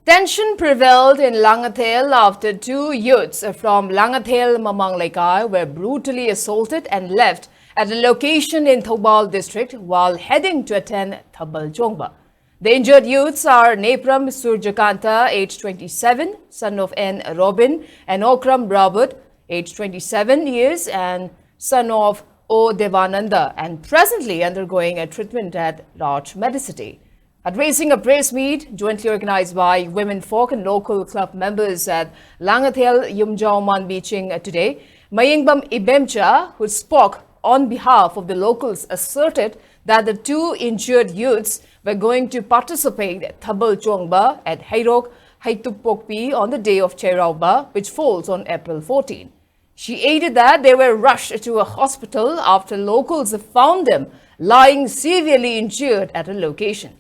Tension prevailed in Langathel after two youths from Langathel Mamanglekai were brutally assaulted and left at a location in Thabal district while heading to attend Thabal Jongba. The injured youths are Nepram Surjakanta, age 27, son of N. Robin, and Okram Brabut, age 27 years, and son of O. Devananda, and presently undergoing a treatment at Raj Medicity. Addressing a press meet jointly organized by women folk and local club members at Langathel Yumjauman Beaching today, Mayingbam Ibemcha, who spoke on behalf of the locals, asserted that the two injured youths were going to participate at Thabal Chongba at Heirok, Haitupokpi on the day of Cherauba, which falls on April 14. She added that they were rushed to a hospital after locals found them lying severely injured at a location.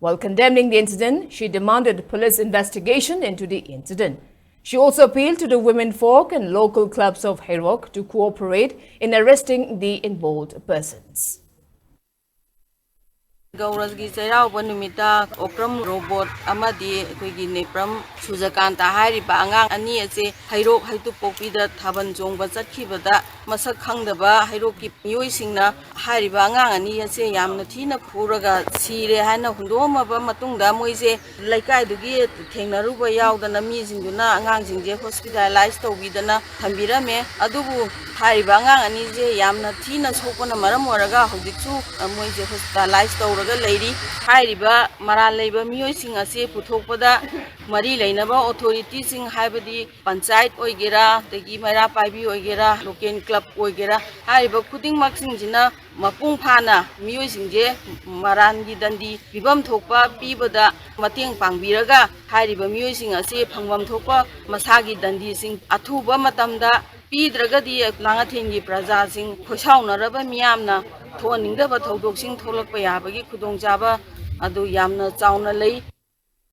While condemning the incident, she demanded police investigation into the incident. She also appealed to the women folk and local clubs of Heirok to cooperate in arresting the involved persons. Gaurasgi Cherauba numita Okram robot amadi koigi Nepram Surjakanta hairiba angang ani ase Heirok Haitupokpida Thaban Jongba chatkibada masak khangdaba Heirokki miyoi hairiba angang ani ase yamna thina phuraga sire haina hundomaba matungda moise laikaidugi thengnaruba yaudana misingduna angangsingje hospitalize tawbidana thambirame adubu hairiba angang ani je yamna thina sokpana maram oraga hojiksu moise hospitalize tawra Lady, Hairiba, Maraleba, Musing a safe Putopada, Marie Lainaba, authorities in Habadi, Pansite Oigera, the Gimara Pabi Oigera, Locan Club Oigera, Hariba, Pudding Maxing Jina, Mapung Pana, Musing Je, Marangi Dandi, Bibam Topa, Pibada, Mating Pangiraga, Hariba Musing a safe Pangam Topa, Masagi Dandi Sing, Atuba Matamda, Pidragadi, Langatingi Praza Sing, Koshauna Raba Miamna. Thoningdaba thodok sing tholakpa yabagi khudongchaba adu yamna chauna lei